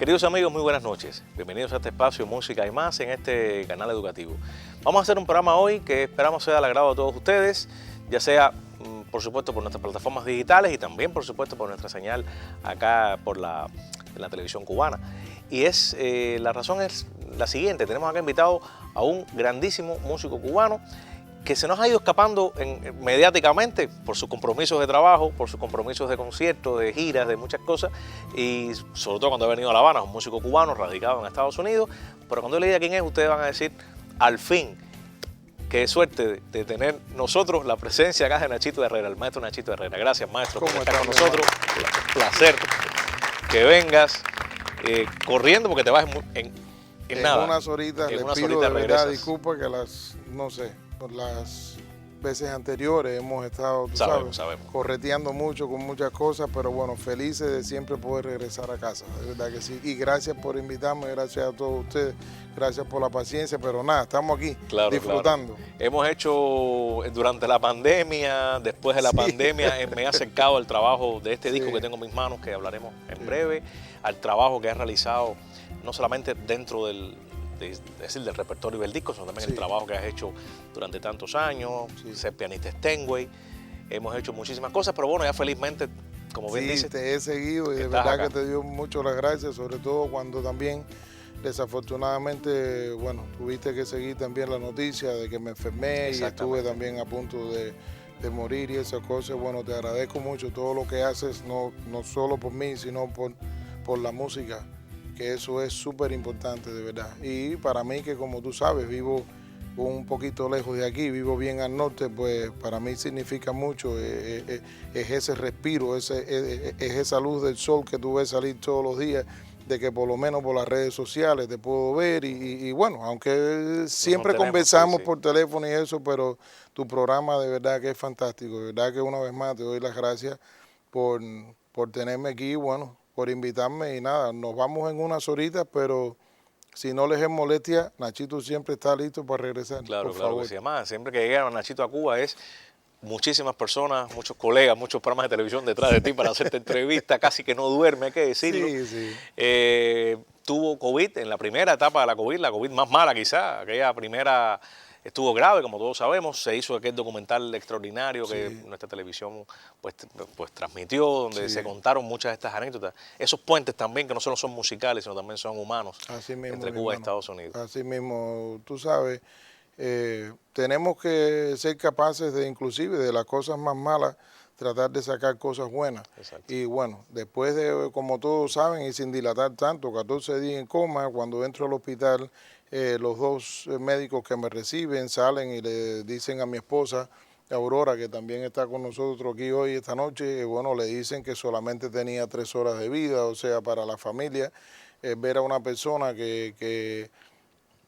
Queridos amigos, muy buenas noches. Bienvenidos a este espacio Música y Más en este canal educativo. Vamos a hacer un programa hoy que esperamos sea del agrado de todos ustedes, ya sea, por supuesto, por nuestras plataformas digitales y también, por supuesto, por nuestra señal acá en la televisión cubana. Y la razón es la siguiente: tenemos acá invitado a un grandísimo músico cubano que se nos ha ido escapando mediáticamente por sus compromisos de trabajo, por sus compromisos de conciertos, de giras, de muchas cosas, y sobre todo cuando ha venido a La Habana, un músico cubano radicado en Estados Unidos. Pero cuando yo le diga quién es, ustedes van a decir, al fin, qué suerte de tener nosotros la presencia acá de Nachito Herrera, el maestro Nachito Herrera. Gracias, maestro, por estar con nosotros. Un placer que vengas corriendo, porque te vas en nada. Unas horitas, le pido de verdad disculpas que por las veces anteriores hemos estado, sabemos, correteando mucho con muchas cosas, pero bueno, felices de siempre poder regresar a casa, de verdad que sí. Y gracias por invitarme, gracias a todos ustedes, gracias por la paciencia, pero nada, estamos aquí disfrutando. Claro. Hemos hecho durante la pandemia, después de la pandemia, me he acercado al trabajo de este disco que tengo en mis manos, que hablaremos en breve, al trabajo que has realizado, no solamente dentro del repertorio del disco, sino también el trabajo que has hecho durante tantos años, ser pianista Steinway. Hemos hecho muchísimas cosas, pero bueno, ya felizmente, como bien dices, te he seguido y de verdad acá. Que te dio mucho las gracias, sobre todo cuando también desafortunadamente, bueno, tuviste que seguir también la noticia de que me enfermé y estuve también a punto de morir y esas cosas. Bueno, te agradezco mucho todo lo que haces, no solo por mí, sino por la música, que eso es súper importante, de verdad. Y para mí, que como tú sabes, vivo un poquito lejos de aquí, vivo bien al norte, pues para mí significa mucho, es ese respiro, es esa luz del sol que tú ves salir todos los días, de que por lo menos por las redes sociales te puedo ver y bueno, aunque siempre conversamos por teléfono y eso, pero tu programa de verdad que es fantástico, de verdad que una vez más te doy las gracias por tenerme aquí, bueno, por invitarme y nada, nos vamos en unas horitas, pero si no les es molestia, Nachito siempre está listo para regresar. Claro, por favor. Que sí. Además, siempre que llegaron Nachito a Cuba es muchísimas personas, muchos colegas, muchos programas de televisión detrás de ti para hacerte entrevista, casi que no duerme, hay que decirlo. Sí. Tuvo COVID en la primera etapa de la COVID más mala quizá, aquella primera estuvo grave, como todos sabemos. Se hizo aquel documental extraordinario que nuestra televisión pues transmitió, donde se contaron muchas de estas anécdotas. Esos puentes también, que no solo son musicales, sino también son humanos, así mismo, entre Cuba y Estados Unidos. Así mismo, tú sabes, tenemos que ser capaces de, inclusive, de las cosas más malas, tratar de sacar cosas buenas. Exacto. Y bueno, después de, como todos saben, y sin dilatar tanto, 14 días en coma, cuando entro al hospital, los dos médicos que me reciben salen y le dicen a mi esposa, Aurora, que también está con nosotros aquí hoy, esta noche, bueno, le dicen que solamente tenía 3 horas de vida, o sea, para la familia, ver a una persona que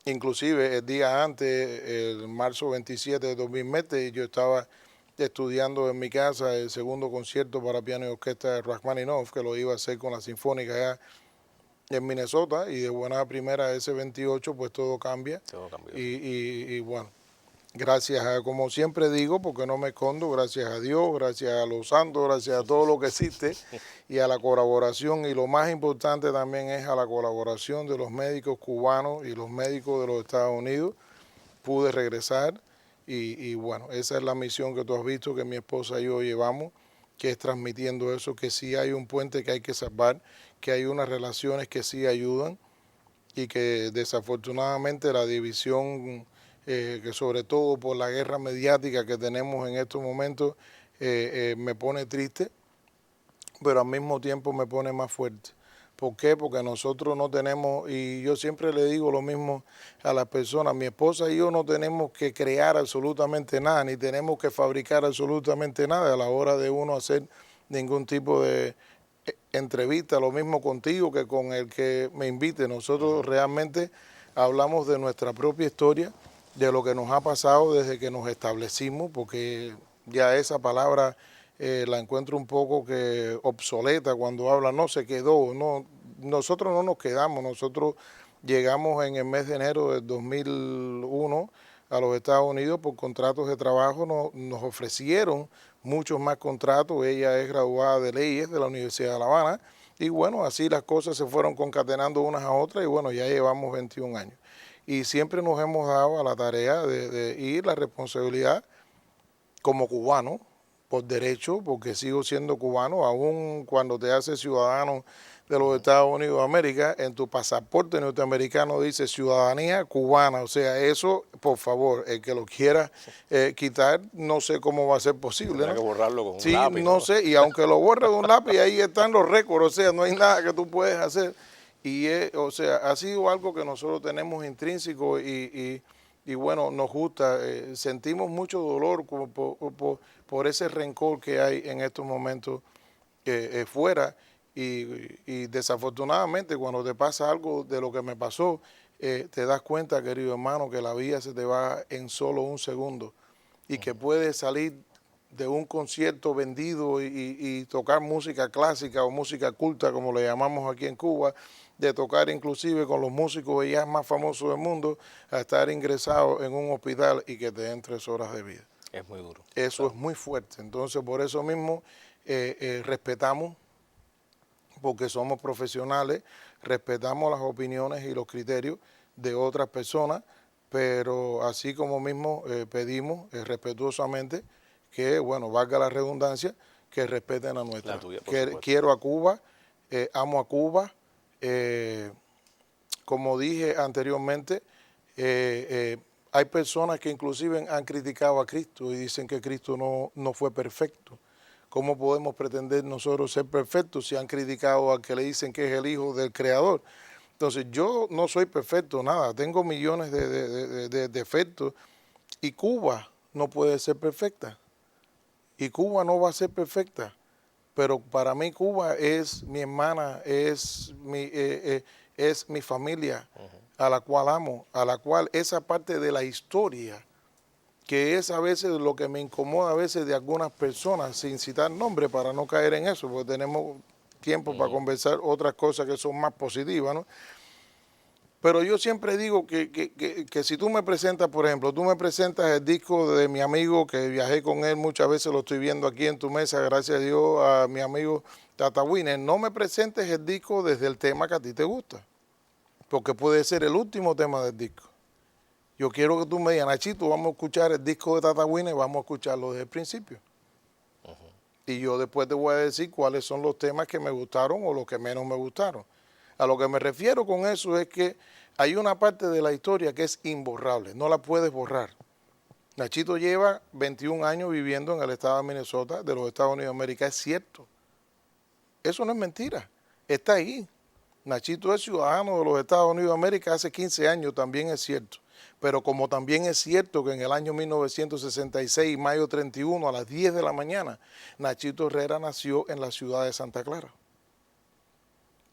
inclusive el día antes, el marzo 27 de 2020, yo estaba estudiando en mi casa el segundo concierto para piano y orquesta de Rachmaninoff, que lo iba a hacer con la Sinfónica allá en Minnesota, y de buena primera ese 28 pues todo cambia. Todo cambió. Y bueno, gracias a, como siempre digo, porque no me escondo, gracias a Dios, gracias a los santos, gracias a todo lo que existe y a la colaboración, y lo más importante también es a la colaboración de los médicos cubanos y los médicos de los Estados Unidos, pude regresar y bueno, esa es la misión que tú has visto que mi esposa y yo llevamos, que es transmitiendo eso, que sí hay un puente que hay que salvar, que hay unas relaciones que sí ayudan y que desafortunadamente la división, que sobre todo por la guerra mediática que tenemos en estos momentos, me pone triste, pero al mismo tiempo me pone más fuerte. ¿Por qué? Porque nosotros no tenemos, y yo siempre le digo lo mismo a las personas, mi esposa y yo no tenemos que crear absolutamente nada, ni tenemos que fabricar absolutamente nada a la hora de uno hacer ningún tipo de entrevista, lo mismo contigo que con el que me invite. Nosotros realmente hablamos de nuestra propia historia, de lo que nos ha pasado desde que nos establecimos, porque ya esa palabra la encuentro un poco que obsoleta cuando habla, no se quedó, no, nosotros no nos quedamos, nosotros llegamos en el mes de enero del 2001 a los Estados Unidos por contratos de trabajo, nos ofrecieron muchos más contratos. Ella es graduada de leyes de la Universidad de La Habana Y bueno, así las cosas se fueron concatenando unas a otras y bueno, ya llevamos 21 años. Y siempre nos hemos dado a la tarea de ir la responsabilidad como cubano, por derecho, porque sigo siendo cubano, aun cuando te haces ciudadano de los Estados Unidos de América, en tu pasaporte norteamericano dice ciudadanía cubana. O sea, eso, por favor, el que lo quiera quitar, no sé cómo va a ser posible, Tendrá ¿no? que borrarlo con un Sí, lápiz, no ¿no? sé, y aunque lo borre de un lápiz, ahí están los récords, o sea, no hay nada que tú puedes hacer. Y, o sea, ha sido algo que nosotros tenemos intrínseco y bueno, nos gusta, sentimos mucho dolor por ese rencor que hay en estos momentos fuera y desafortunadamente cuando te pasa algo de lo que me pasó, te das cuenta, querido hermano, que la vida se te va en solo un segundo y que puedes salir de un concierto vendido y tocar música clásica o música culta, como le llamamos aquí en Cuba, de tocar inclusive con los músicos ya más famosos del mundo, a estar ingresado en un hospital y que te den 3 horas de vida. Es muy duro. Eso es muy fuerte. Entonces, por eso mismo respetamos, porque somos profesionales, respetamos las opiniones y los criterios de otras personas, pero así como mismo pedimos respetuosamente que, bueno, valga la redundancia, que respeten a nuestra. La tuya, por supuesto. Quiero a Cuba, amo a Cuba, como dije anteriormente, hay personas que inclusive han criticado a Cristo y dicen que Cristo no fue perfecto. ¿Cómo podemos pretender nosotros ser perfectos si han criticado al que le dicen que es el hijo del Creador? Entonces yo no soy perfecto, nada, tengo millones de defectos y Cuba no puede ser perfecta y Cuba no va a ser perfecta, pero para mí Cuba es mi hermana, es mi familia, a la cual amo, a la cual esa parte de la historia, que es a veces lo que me incomoda a veces de algunas personas, sin citar nombres para no caer en eso, porque tenemos tiempo para conversar otras cosas que son más positivas, ¿no? Pero yo siempre digo que si tú me presentas, por ejemplo, tú me presentas el disco de mi amigo que viajé con él, muchas veces lo estoy viendo aquí en tu mesa, gracias a Dios, a mi amigo Tata Winner, no me presentes el disco desde el tema que a ti te gusta, porque puede ser el último tema del disco. Yo quiero que tú me digas, Nachito, vamos a escuchar el disco de Tata Winner, vamos a escucharlo desde el principio. Y yo después te voy a decir cuáles son los temas que me gustaron o los que menos me gustaron. A lo que me refiero con eso es que hay una parte de la historia que es imborrable, no la puedes borrar. Nachito lleva 21 años viviendo en el estado de Minnesota, de los Estados Unidos de América, es cierto. Eso no es mentira, está ahí. Nachito es ciudadano de los Estados Unidos de América hace 15 años, también es cierto. Pero como también es cierto que en el año 1966, mayo 31, a las 10 de la mañana, Nachito Herrera nació en la ciudad de Santa Clara.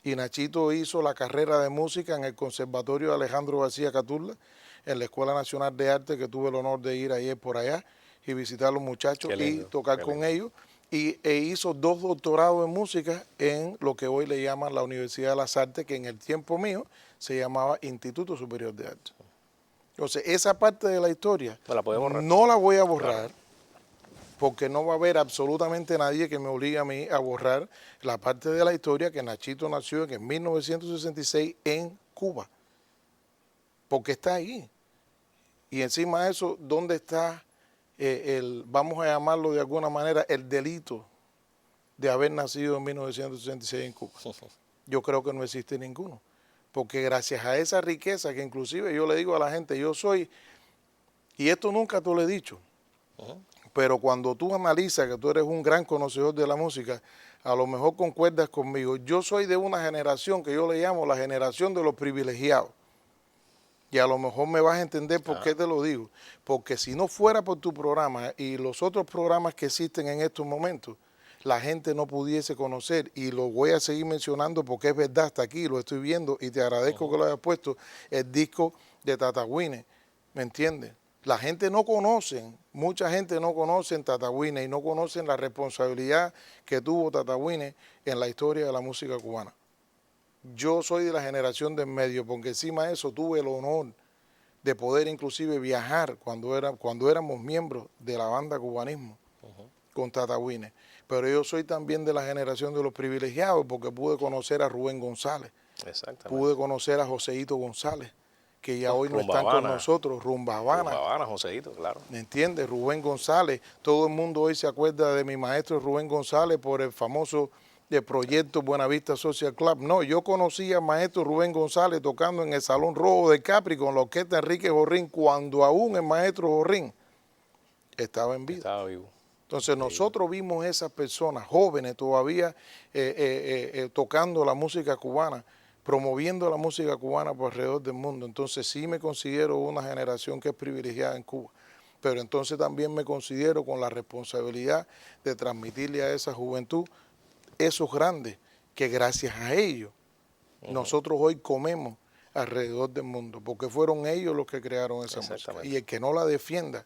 Y Nachito hizo la carrera de música en el Conservatorio de Alejandro García Caturla, en la Escuela Nacional de Arte, que tuve el honor de ir ayer por allá y visitar a los muchachos y tocar con ellos. E hizo 2 doctorados en música en lo que hoy le llaman la Universidad de las Artes, que en el tiempo mío se llamaba Instituto Superior de Arte. Entonces, esa parte de la historia no la voy a borrar, porque no va a haber absolutamente nadie que me obligue a mí a borrar la parte de la historia que Nachito nació en 1966 en Cuba, porque está ahí. Y encima de eso, ¿dónde está vamos a llamarlo de alguna manera, el delito de haber nacido en 1966 en Cuba? Yo creo que no existe ninguno, porque gracias a esa riqueza que inclusive yo le digo a la gente, yo soy, y esto nunca te lo he dicho, pero cuando tú analizas que tú eres un gran conocedor de la música, a lo mejor concuerdas conmigo. Yo soy de una generación que yo le llamo la generación de los privilegiados. Y a lo mejor me vas a entender por qué te lo digo. Porque si no fuera por tu programa y los otros programas que existen en estos momentos, la gente no pudiese conocer, y lo voy a seguir mencionando porque es verdad, hasta aquí lo estoy viendo y te agradezco que lo hayas puesto, el disco de Tata Winner, ¿me entiendes? La gente no conoce, mucha gente no conoce Tata Winner y no conocen la responsabilidad que tuvo Tata Winner en la historia de la música cubana. Yo soy de la generación del medio, porque encima de eso tuve el honor de poder inclusive viajar cuando éramos miembros de la banda Cubanismo con Tata Winer. Pero yo soy también de la generación de los privilegiados porque pude conocer a Rubén González, pude conocer a Joseito González, que ya hoy no están con nosotros, Rumba Habana. Rumba Habana, Joseito, claro. ¿Me entiendes? Rubén González, todo el mundo hoy se acuerda de mi maestro Rubén González por el famoso proyecto Buenavista Social Club. No, yo conocí al maestro Rubén González tocando en el Salón Rojo de Capri con la orquesta Enrique Jorrín, cuando aún el maestro Jorrín estaba en vida. Estaba vivo. Entonces nosotros vimos esas personas jóvenes todavía tocando la música cubana, promoviendo la música cubana por alrededor del mundo. Entonces sí me considero una generación que es privilegiada en Cuba, pero entonces también me considero con la responsabilidad de transmitirle a esa juventud esos grandes que gracias a ellos nosotros hoy comemos alrededor del mundo, porque fueron ellos los que crearon esa música. Y el que no la defienda,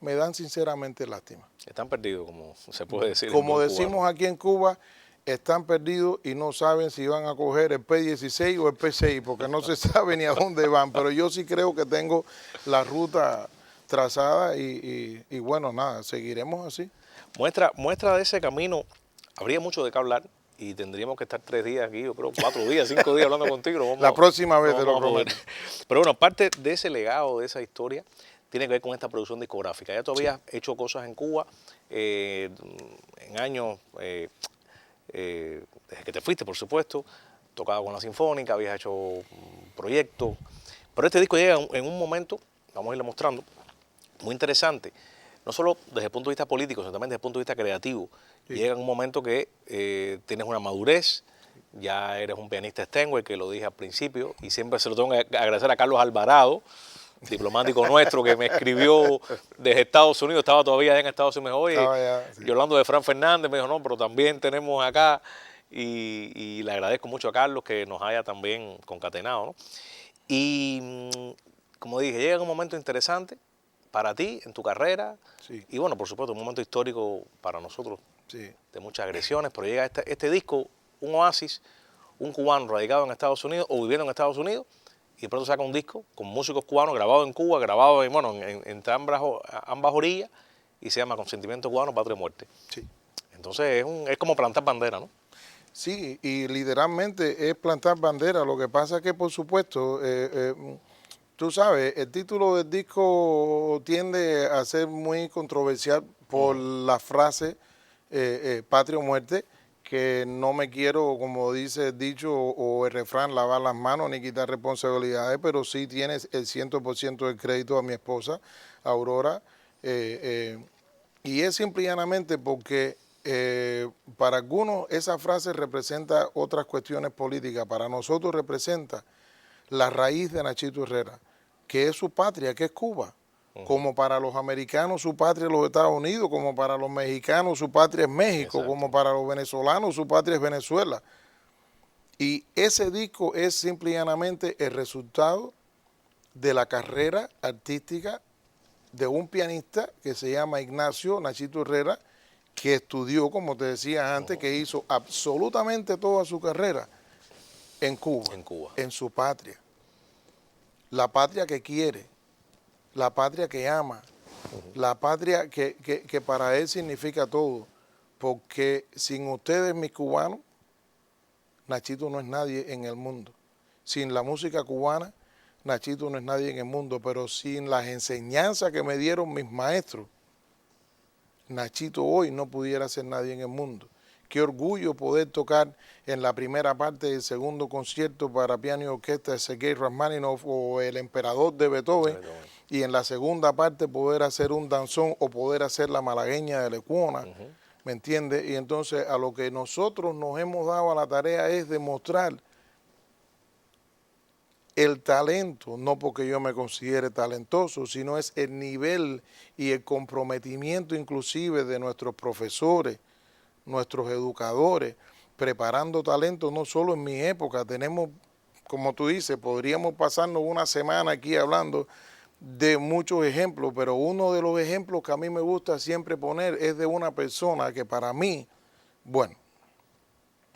me dan sinceramente lástima. Están perdidos, como se puede decir. Como decimos aquí en Cuba, están perdidos y no saben si van a coger el P16 o el P6, porque no se sabe ni a dónde van. Pero yo sí creo que tengo la ruta trazada y bueno, nada, seguiremos así. Muestra de ese camino, habría mucho de qué hablar y tendríamos que estar 3 días aquí, yo creo 4 días, 5 días hablando contigo. La próxima vez te lo prometo. Pero bueno, parte de ese legado, de esa historia, tiene que ver con esta producción discográfica. Ya tú habías hecho cosas en Cuba en años, desde que te fuiste, por supuesto, tocado con la Sinfónica, habías hecho proyectos, pero este disco llega en un momento, vamos a irle mostrando, muy interesante, no solo desde el punto de vista político, sino también desde el punto de vista creativo. Sí. Llega en un momento que tienes una madurez, ya eres un pianista extengue, que lo dije al principio, y siempre se lo tengo que agradecer a Carlos Alvarado, diplomático nuestro, que me escribió desde Estados Unidos, estaba todavía en Estados Unidos hoy, sí. Yo hablando de Fran Fernández, me dijo, no, pero también tenemos acá, y le agradezco mucho a Carlos que nos haya también concatenado, ¿no? Y como dije, llega un momento interesante para ti, en tu carrera, sí. Y bueno, por supuesto, un momento histórico para nosotros, sí. De muchas agresiones, pero llega este disco, un oasis, un cubano radicado en Estados Unidos o viviendo en Estados Unidos, y de pronto saca un disco con músicos cubanos grabado en Cuba, grabado entre ambas orillas, y se llama Consentimiento Cubano, Patria o Muerte. Sí. Entonces es como plantar bandera, ¿no? Sí, y literalmente es plantar bandera. Lo que pasa es que, por supuesto, tú sabes, el título del disco tiende a ser muy controversial por la frase Patria o Muerte, que no me quiero, como dice el dicho o el refrán, lavar las manos ni quitar responsabilidades, pero sí tienes el 100% del crédito a mi esposa, Aurora, y es simple y llanamente porque para algunos esa frase representa otras cuestiones políticas, para nosotros representa la raíz de Nachito Herrera, que es su patria, que es Cuba. Como para los americanos su patria es los Estados Unidos, como para los mexicanos su patria es México, exacto. Como para los venezolanos su patria es Venezuela. Y ese disco es simple y llanamente el resultado de la carrera artística de un pianista que se llama Ignacio Nachito Herrera, que estudió, como te decía antes, que hizo absolutamente toda su carrera en Cuba, en su patria. La patria que quiere, la patria que ama, la patria que para él significa todo. Porque sin ustedes, mis cubanos, Nachito no es nadie en el mundo. Sin la música cubana, Nachito no es nadie en el mundo. Pero sin las enseñanzas que me dieron mis maestros, Nachito hoy no pudiera ser nadie en el mundo. Qué orgullo poder tocar en la primera parte del segundo concierto para piano y orquesta de Sergei Rachmaninoff o El Emperador de Beethoven, y en la segunda parte poder hacer un danzón o poder hacer la malagueña de Lecuona, ¿me entiendes? Y entonces a lo que nosotros nos hemos dado a la tarea es demostrar el talento, no porque yo me considere talentoso, sino es el nivel y el comprometimiento inclusive de nuestros profesores, nuestros educadores, preparando talento no solo en mi época. Tenemos, como tú dices, podríamos pasarnos una semana aquí hablando de muchos ejemplos, pero uno de los ejemplos que a mí me gusta siempre poner es de una persona que para mí, bueno,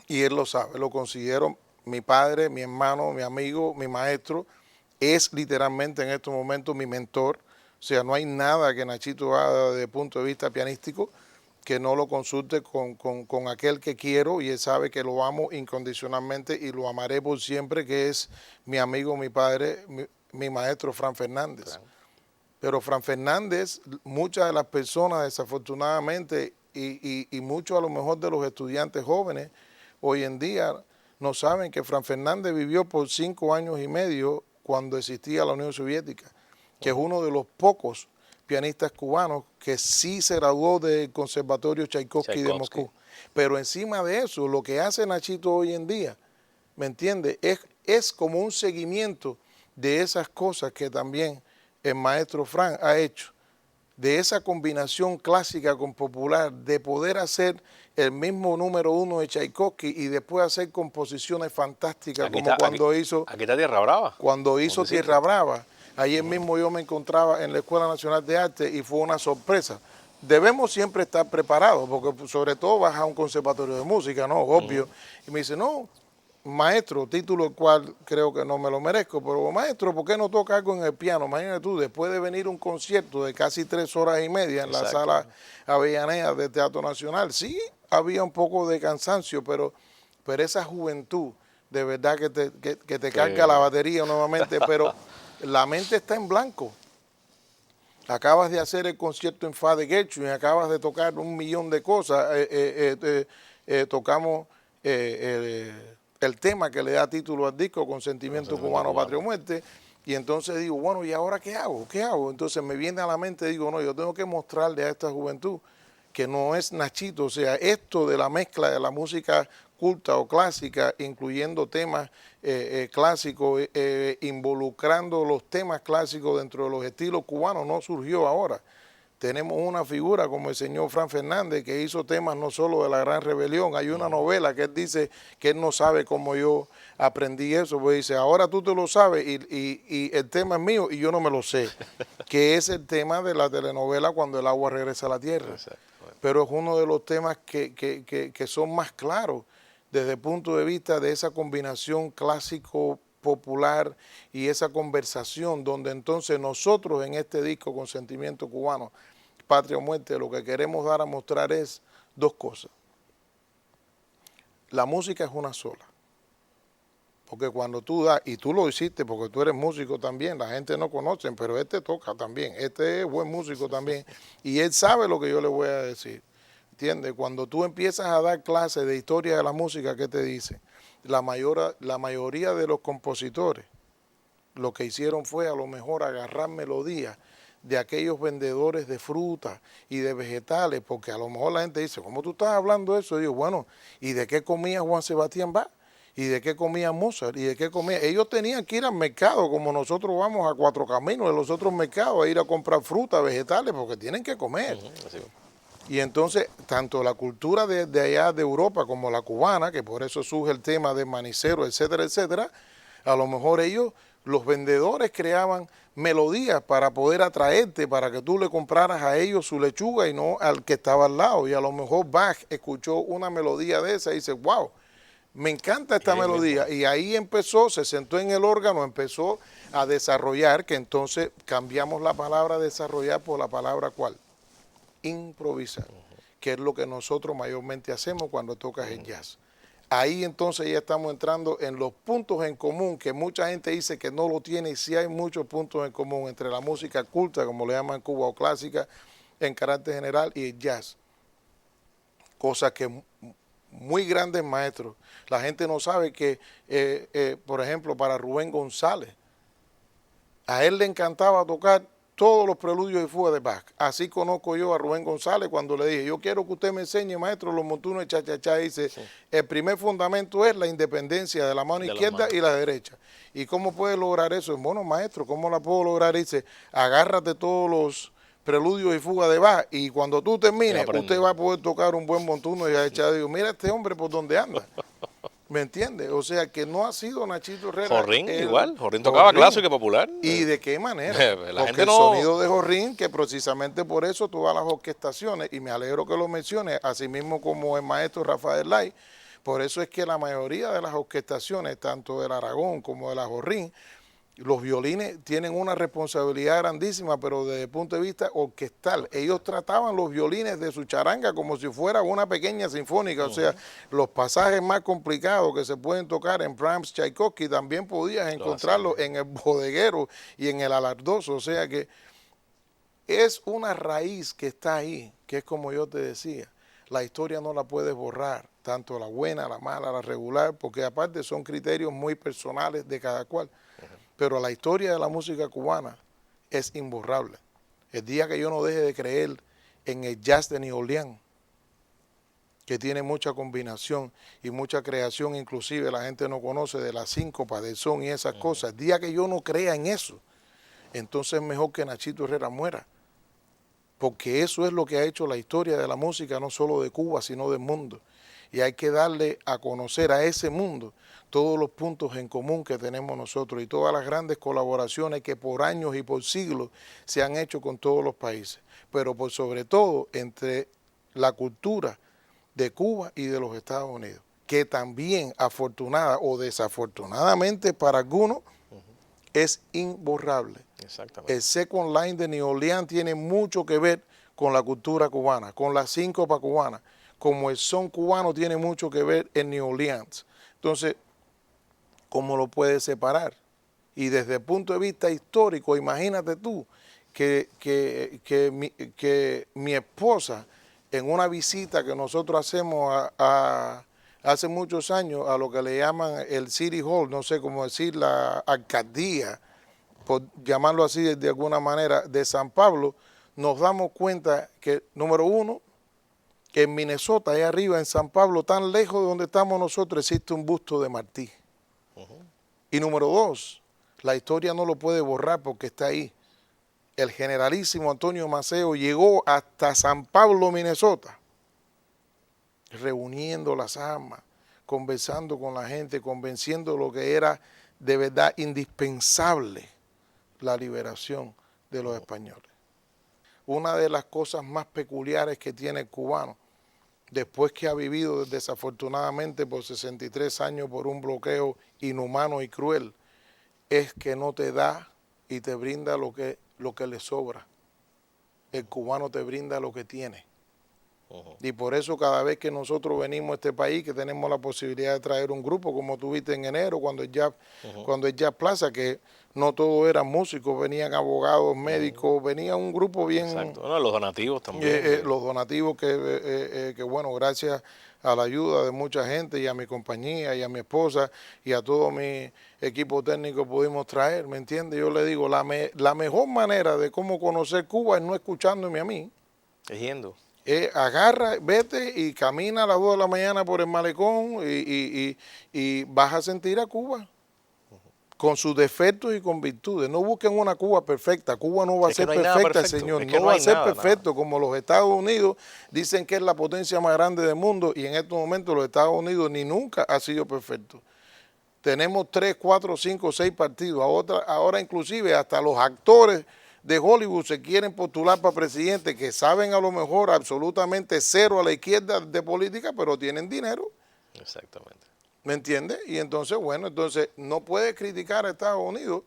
y él lo sabe, lo considero mi padre, mi hermano, mi amigo, mi maestro, es literalmente en estos momentos mi mentor, O sea, no hay nada que Nachito haga desde el punto de vista pianístico que no lo consulte con aquel que quiero, y él sabe que lo amo incondicionalmente y lo amaré por siempre, que es mi amigo, mi padre, mi maestro Fran Fernández. Claro. Pero Fran Fernández, muchas de las personas desafortunadamente y muchos a lo mejor de los estudiantes jóvenes hoy en día no saben que Fran Fernández vivió por 5 años y medio cuando existía la Unión Soviética, que es uno de los pocos pianistas cubanos que sí se graduó del Conservatorio Tchaikovsky de Moscú. Pero encima de eso, lo que hace Nachito hoy en día, ¿me entiende? Es como un seguimiento de esas cosas que también el maestro Fran ha hecho, de esa combinación clásica con popular, de poder hacer el mismo número 1 de Tchaikovsky y después hacer composiciones fantásticas, como cuando hizo... Aquí está Tierra Brava. Cuando hizo Tierra Brava. Ayer mismo yo me encontraba en la Escuela Nacional de Arte y fue una sorpresa. Debemos siempre estar preparados, porque sobre todo vas a un conservatorio de música, ¿no? Obvio. Y me dice, no, maestro, título el cual creo que no me lo merezco, pero maestro, ¿por qué no toca algo en el piano? Imagínate tú, después de venir un concierto de casi 3 horas y media en la sala Avellaneda del Teatro Nacional, sí había un poco de cansancio, pero esa juventud de verdad que te carga la batería nuevamente, pero la mente está en blanco. Acabas de hacer el concierto en Fa de Gershwin, acabas de tocar 1.000.000 de cosas, tocamos el tema que le da título al disco, Consentimiento Cubano, Patria o Muerte, y entonces digo, bueno, ¿y ahora qué hago? ¿Qué hago? Entonces me viene a la mente, digo, no, yo tengo que mostrarle a esta juventud que no es Nachito, o sea, esto de la mezcla de la música culta o clásica, incluyendo temas clásicos, involucrando los temas clásicos dentro de los estilos cubanos, no surgió ahora. Tenemos una figura como el señor Fran Fernández que hizo temas no solo de la Gran Rebelión. Hay una novela que él dice que él no sabe cómo yo aprendí eso, pues dice, ahora tú te lo sabes y el tema es mío y yo no me lo sé, que es el tema de la telenovela Cuando el agua regresa a la tierra. Pero es uno de los temas que son más claros desde el punto de vista de esa combinación clásico popular y esa conversación donde entonces nosotros en este disco Consentimiento Cubano, Patria o Muerte, lo que queremos dar a mostrar es 2 cosas. La música es una sola. Porque cuando tú das, y tú lo hiciste porque tú eres músico también, la gente no conoce, pero este toca también, este es buen músico también, y él sabe lo que yo le voy a decir, ¿entiendes? Cuando tú empiezas a dar clases de historia de la música, ¿qué te dice? La mayoría de los compositores lo que hicieron fue a lo mejor agarrar melodías de aquellos vendedores de frutas y de vegetales, porque a lo mejor la gente dice, ¿cómo tú estás hablando de eso? Y yo, bueno, ¿y de qué comía Juan Sebastián Bach? ¿Y de qué comía Mozart? ¿Y de qué comía? Ellos tenían que ir al mercado, como nosotros vamos a Cuatro Caminos, de los otros mercados, a ir a comprar frutas, vegetales, porque tienen que comer. Y entonces, tanto la cultura de allá de Europa como la cubana, que por eso surge el tema de manicero, etcétera, etcétera, a lo mejor ellos, los vendedores, creaban melodías para poder atraerte, para que tú le compraras a ellos su lechuga y no al que estaba al lado. Y a lo mejor Bach escuchó una melodía de esa y dice, wow, me encanta esta melodía. Y ahí empezó, se sentó en el órgano, empezó a desarrollar, que entonces cambiamos la palabra desarrollar por la palabra ¿cuál? Improvisar, que es lo que nosotros mayormente hacemos cuando tocas el jazz. Ahí entonces ya estamos entrando en los puntos en común, que mucha gente dice que no lo tiene, y sí hay muchos puntos en común entre la música culta, como le llaman en Cuba, o clásica en carácter general, y el jazz. Cosas que muy grandes maestros, la gente no sabe que, por ejemplo, para Rubén González, a él le encantaba tocar todos los preludios y fugas de Bach. Así conozco yo a Rubén González cuando le dije, yo quiero que usted me enseñe, maestro, los montunos de cha-cha-cha. Dice, el primer fundamento es la independencia de la mano izquierda y la derecha. ¿Y cómo puede lograr eso? Bueno, maestro, ¿cómo la puedo lograr? Dice, agárrate todos los preludios y fugas de Bach y cuando tú termines, usted va a poder tocar un buen montuno y a echar, digo, mira este hombre por donde anda. ¿Me entiendes? O sea, que no ha sido Nachito Herrera. Jorrín igual, Jorrín tocaba clásico y popular. ¿Y de qué manera? Porque el sonido de Jorrín, que precisamente por eso todas las orquestaciones, y me alegro que lo mencione, así mismo como el maestro Rafael Lai, por eso es que la mayoría de las orquestaciones, tanto del Aragón como de la Jorrín, Los violines tienen una responsabilidad grandísima, pero desde el punto de vista orquestal. Ellos trataban los violines de su charanga como si fuera una pequeña sinfónica. O sea, los pasajes más complicados que se pueden tocar en Brahms, Tchaikovsky, también podías encontrarlos en el bodeguero y en el alardoso. O sea que es una raíz que está ahí, que es como yo te decía. La historia no la puedes borrar, tanto la buena, la mala, la regular, porque aparte son criterios muy personales de cada cual. Pero la historia de la música cubana es imborrable. El día que yo no deje de creer en el jazz de New Orleans, que tiene mucha combinación y mucha creación, inclusive la gente no conoce de la síncopa, del son y esas cosas. El día que yo no crea en eso, entonces es mejor que Nachito Herrera muera. Porque eso es lo que ha hecho la historia de la música, no solo de Cuba, sino del mundo. Y hay que darle a conocer a ese mundo todos los puntos en común que tenemos nosotros y todas las grandes colaboraciones que por años y por siglos se han hecho con todos los países, pero por sobre todo entre la cultura de Cuba y de los Estados Unidos, que también afortunada o desafortunadamente para algunos es imborrable. Exactamente. El Second Line de New Orleans tiene mucho que ver con la cultura cubana, con la síncopa cubana, como el son cubano tiene mucho que ver en New Orleans. Entonces, ¿cómo lo puedes separar? Y desde el punto de vista histórico, imagínate tú que mi esposa, en una visita que nosotros hacemos hace muchos años a lo que le llaman el City Hall, no sé cómo decir, la alcaldía, por llamarlo así de alguna manera, de San Pablo, nos damos cuenta que, número uno, que en Minnesota, ahí arriba en San Pablo, tan lejos de donde estamos nosotros, existe un busto de Martí. Y número dos, la historia no lo puede borrar porque está ahí. El generalísimo Antonio Maceo llegó hasta San Pablo, Minnesota, reuniendo las armas, conversando con la gente, convenciendo lo que era de verdad indispensable la liberación de los españoles. Una de las cosas más peculiares que tiene el cubano, después que ha vivido desafortunadamente por 63 años por un bloqueo inhumano y cruel, es que no te da y te brinda lo que le sobra. El cubano te brinda lo que tiene. Y por eso cada vez que nosotros venimos a este país, que tenemos la posibilidad de traer un grupo, como tuviste en enero, cuando el Jazz Plaza, que no todos eran músicos, venían abogados, médicos, venía un grupo bien... Exacto. Bueno, los donativos también. Los donativos que, bueno, gracias a la ayuda de mucha gente y a mi compañía y a mi esposa y a todo mi equipo técnico pudimos traer, ¿me entiendes? Yo le digo, la mejor manera de cómo conocer Cuba es no escuchándome a mí. Es yendo. Agarra, vete y camina a las 2 de la mañana por el malecón y vas a sentir a Cuba con sus defectos y con virtudes. No busquen una Cuba perfecta. Cuba no va a ser perfecta, señor. No va a ser perfecto como los Estados Unidos dicen que es la potencia más grande del mundo y en estos momentos los Estados Unidos ni nunca ha sido perfecto. Tenemos 3, 4, 5, 6 partidos. Ahora inclusive hasta los actores de Hollywood se quieren postular para presidente, que saben a lo mejor absolutamente cero a la izquierda de política, pero tienen dinero. Exactamente. ¿Me entiendes? Y entonces, bueno, entonces no puedes criticar a Estados Unidos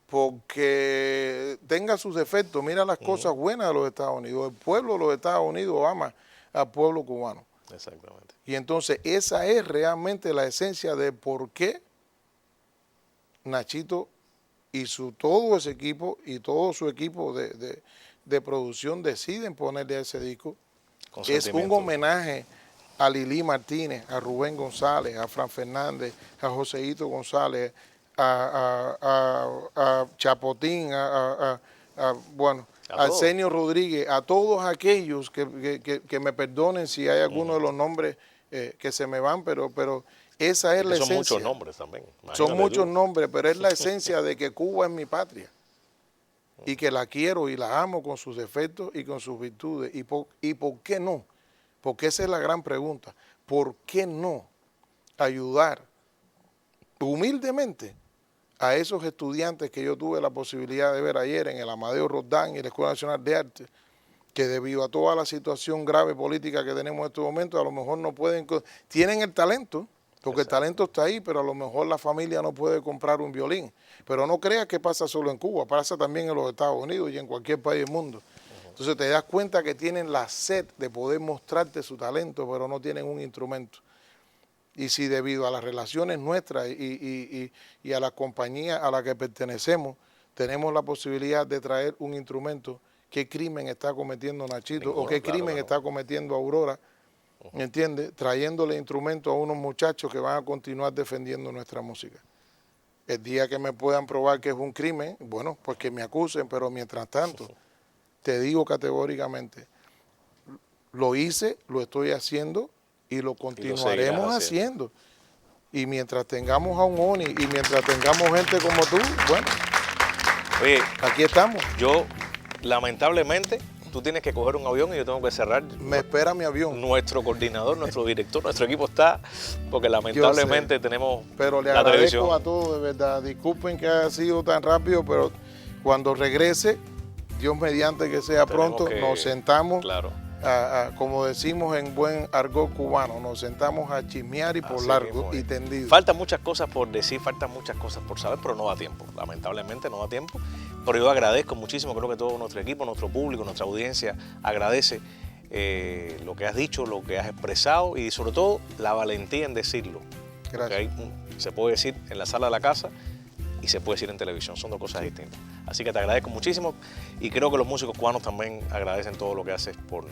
porque tenga sus defectos. Mira las cosas buenas de los Estados Unidos. El pueblo de los Estados Unidos ama al pueblo cubano. Exactamente. Y entonces esa es realmente la esencia de por qué Nachito y todo ese equipo y todo su equipo de producción deciden ponerle a ese disco. Es un homenaje a Lili Martínez, a Rubén González, a Fran Fernández, a Joseito González, a Chapotín, bueno, a Arsenio Rodríguez, a todos aquellos que me perdonen si hay alguno de los nombres que se me van, pero esa es la esencia. Son muchos nombres también. Son muchos nombres, pero es la esencia de que Cuba es mi patria y que la quiero y la amo con sus defectos y con sus virtudes. ¿Y por qué no? Porque esa es la gran pregunta. ¿Por qué no ayudar humildemente a esos estudiantes que yo tuve la posibilidad de ver ayer en el Amadeo Roldán y la Escuela Nacional de Arte, que debido a toda la situación grave política que tenemos en estos momentos, a lo mejor no pueden, tienen el talento, Porque el Exacto. talento está ahí, pero a lo mejor la familia no puede comprar un violín. Pero no creas que pasa solo en Cuba, pasa también en los Estados Unidos y en cualquier país del mundo. Entonces te das cuenta que tienen la sed de poder mostrarte su talento, pero no tienen un instrumento. Y si debido a las relaciones nuestras y a la compañía a la que pertenecemos, tenemos la posibilidad de traer un instrumento, ¿qué crimen está cometiendo Nachito? Ninguno, ¿O qué claro crimen que no. está cometiendo Aurora? ¿Me entiendes? Trayéndole instrumentos a unos muchachos que van a continuar defendiendo nuestra música. El día que me puedan probar que es un crimen, bueno, pues que me acusen, pero mientras tanto, te digo categóricamente, lo hice, lo estoy haciendo y lo continuaremos seguirás haciendo. haciendo. Y mientras tengamos a un ONI y mientras tengamos gente como tú, bueno, Oye, aquí estamos. yo, lamentablemente, tú tienes que coger un avión y yo tengo que cerrar. Me espera mi avión. Nuestro coordinador, nuestro director, nuestro equipo está, porque lamentablemente tenemos Pero le la agradezco televisión. a todos, de verdad. Disculpen que haya sido tan rápido, pero cuando regrese, Dios mediante que sea Tenemos pronto, que- nos sentamos, Claro. como decimos en buen argot cubano, nos sentamos a chismear y por Así largo mismo y es. tendido. Faltan muchas cosas por decir, faltan muchas cosas por saber, pero no da tiempo. Lamentablemente no da tiempo. Pero yo agradezco muchísimo, creo que todo nuestro equipo, nuestro público, nuestra audiencia agradece lo que has dicho, lo que has expresado y sobre todo la valentía en decirlo. Gracias. Porque se puede decir en la sala de la casa y se puede decir en televisión, son dos cosas distintas. Así que te agradezco muchísimo y creo que los músicos cubanos también agradecen todo lo que haces por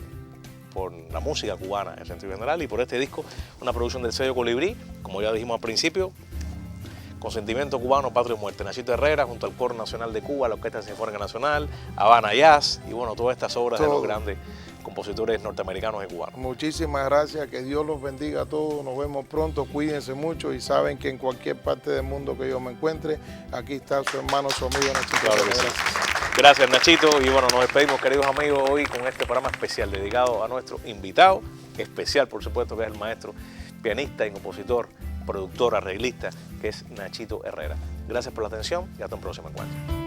la música cubana en sentido general y por este disco, una producción del sello Colibrí, como ya dijimos al principio, con sentimiento cubano, patria o muerte. Nachito Herrera junto al Coro Nacional de Cuba, la Orquesta Sinfónica Nacional, Habana Jazz y bueno, todas estas obras de Todo. los grandes compositores norteamericanos y cubanos. Muchísimas gracias, que Dios los bendiga a todos, nos vemos pronto, cuídense mucho y saben que en cualquier parte del mundo que yo me encuentre, aquí está su hermano, su amigo Nachito. Claro que sí. Gracias. Gracias Nachito y bueno, nos despedimos queridos amigos hoy con este programa especial dedicado a nuestro invitado, especial por supuesto que es el maestro, pianista y compositor, productor, arreglista, que es Nachito Herrera. Gracias por la atención y hasta un próximo encuentro.